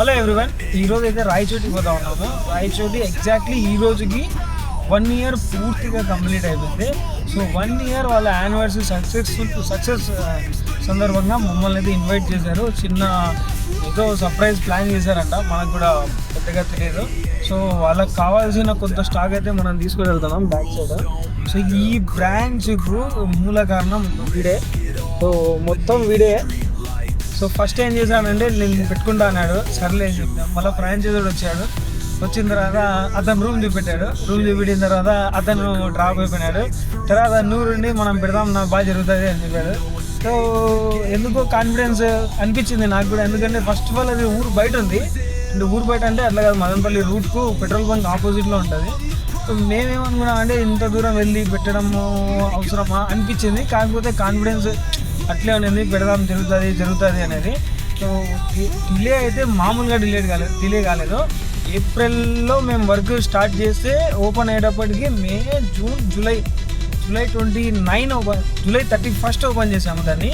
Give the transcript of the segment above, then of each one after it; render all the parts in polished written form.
Hello everyone, ఈరోజు అయితే రాయచోటికి పోతా ఉన్నాము. రాయచోటి ఎగ్జాక్ట్లీ ఈ రోజుకి 1 year పూర్తిగా కంప్లీట్ అయిపోయింది. సో 1 year వాళ్ళ యానివర్సరీ సక్సెస్ సందర్భంగా మమ్మల్ని అయితే ఇన్వైట్ చేశారు. చిన్న ఏదో సర్ప్రైజ్ ప్లాన్ చేశారంట, మనకు కూడా పెద్దగా తెలియదు. సో వాళ్ళకి కావాల్సిన కొంత స్టాక్ అయితే మనం తీసుకొని వెళ్తున్నాం బ్యాక్ సైడ్. సో ఈ బ్రాంచ్కు మూల కారణం వీడే. సో మొత్తం వీడే. సో ఫస్ట్ ఏం చేశానంటే నేను పెట్టుకుంటా అన్నాడు, సర్లే అని చెప్పాను. మళ్ళీ ఫ్రాంచైజర్ వచ్చాడు. వచ్చిన తర్వాత అతను రూమ్ చూపెట్టాడు. రూమ్ చూపెట్టిన తర్వాత అతను డ్రాప్ అయిపోయినాడు. తర్వాత నూరుండి మనం పెడదాం, నాకు బాగా జరుగుతుంది అని చెప్పాడు. సో ఎందుకో కాన్ఫిడెన్స్ అనిపించింది నాకు కూడా. ఎందుకంటే ఫస్ట్ ఆఫ్ ఆల్ అది ఊరు బయట ఉంది. అంటే ఊరు బయట అంటే అట్లా కాదు, మదనపల్లి రూట్కు పెట్రోల్ బంక్ ఆపోజిట్లో ఉంటుంది. సో మేమేమనుకున్నాం అంటే ఇంత దూరం వెళ్ళి పెట్టడము అవసరమా అనిపించింది. కాకపోతే కాన్ఫిడెన్స్ అట్లే ఉంది, పెడదాం జరుగుతుంది అనేది. సో డిలే అయితే మామూలుగా డిలే కాలేదు. ఏప్రిల్లో మేము వర్క్ స్టార్ట్ చేస్తే ఓపెన్ అయ్యేటప్పటికి May, June, July 29 open, July 31 open చేసాము దాన్ని.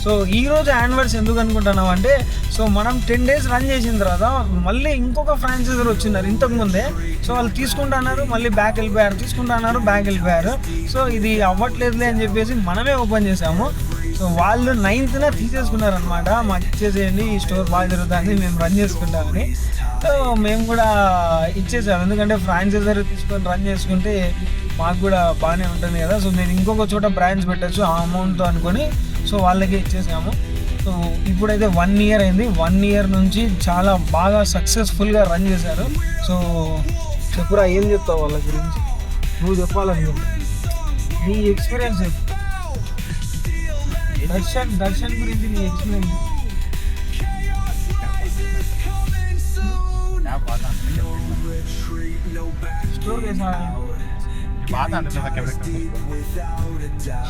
సో ఈరోజు యానివర్సరీ ఎందుకు అనుకుంటున్నాం అంటే, సో మనం 10 days రన్ చేసిన తర్వాత మళ్ళీ ఇంకొక ఫ్రాంచైజర్ వచ్చిన్నారు ఇంతకుముందే. సో వాళ్ళు తీసుకుంటున్నారు, మళ్ళీ బ్యాక్ వెళ్ళిపోయారు. సో ఇది అవ్వట్లేదులే అని చెప్పేసి మనమే ఓపెన్ చేసాము. సో వాళ్ళు 9th తీసేసుకున్నారు అనమాట. మాకు ఇచ్చేసేయండి, ఈ స్టోర్ బాగా జరుగుతుంది, మేము రన్ చేసుకుంటామని. సో మేము కూడా ఇచ్చేసాము. ఎందుకంటే ఫ్రాంచైజర్ తీసుకొని రన్ చేసుకుంటే మాకు కూడా బాగానే ఉంటుంది కదా. సో నేను ఇంకొక చోట బ్రాంచ్ పెట్టచ్చు ఆ అమౌంట్తో అనుకొని సో వాళ్ళకి ఇచ్చేసాము. సో ఇప్పుడైతే 1 year అయింది. 1 year నుంచి చాలా బాగా సక్సెస్ఫుల్గా రన్ చేశారు. సో చెప్పురా, ఏం చెప్తావు వాళ్ళ గురించి? నువ్వు చెప్పాలని నీ ఎక్స్పీరియన్స్ చెప్పు. దర్శన్ గురించి నీ ఎక్స్పీరియన్స్. స్టోర్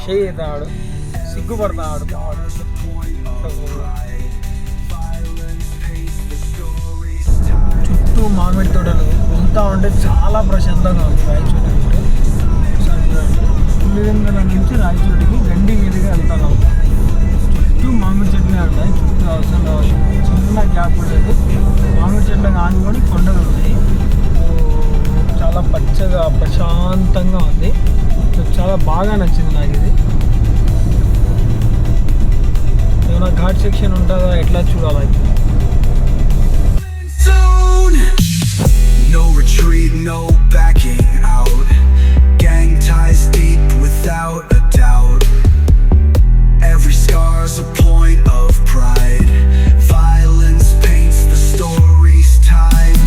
చేస్తాడు, సిగ్గుపడతాడు. చుట్టూ మామిడి తోటలు వెళ్తూ ఉంటే చాలా ప్రశాంతంగా ఉంది. రాయచోటి పులివెందుల నుంచి రాయచోటికి గండి మీదుగా వెళ్తాను. చుట్టూ మామిడి చెట్లే ఉంటాయి. చుట్టూ అసలు చిన్న గ్యాప్ ఉండేది. మామిడి చెట్లకు ఆనుకొని కొండలు ఉన్నాయి. చాలా పచ్చగా ప్రశాంతంగా ఉంది. చాలా బాగా నచ్చింది నాకు ఇది. ఏమైనా ఘాట్ సెక్షన్ ఉంటుందా, ఎట్లా చూడాలి? No retreat, no backing out. Gang ties deep without a doubt. Every scar's a point of pride. Violence paints the story's tide.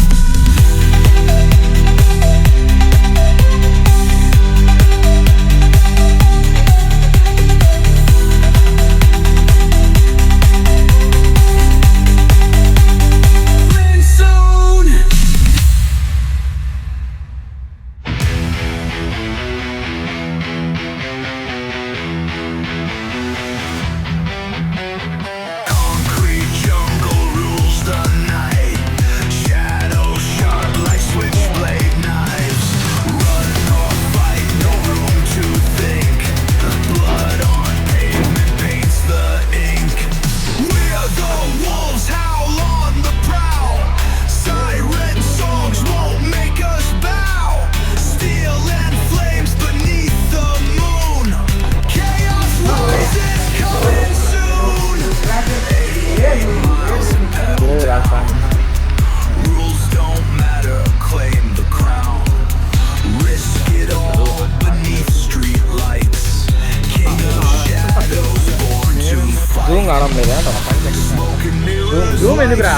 Zoom ఎందుకురా,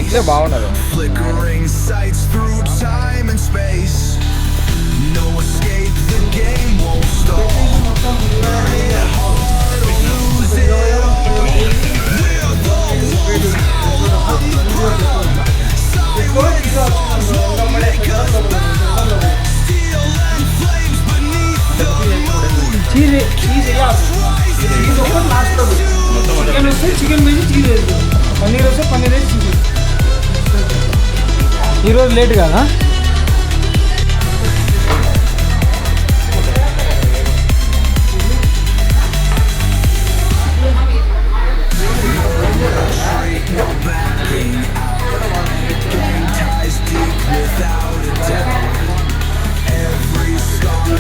ఇట్లే బాగున్నారు. చికెన్ మీద చీజ్ వేసుకో, పన్నీర్ వస్తే పన్నీర్ వేసి చీజ్. ఈరోజు లేట్ కదా.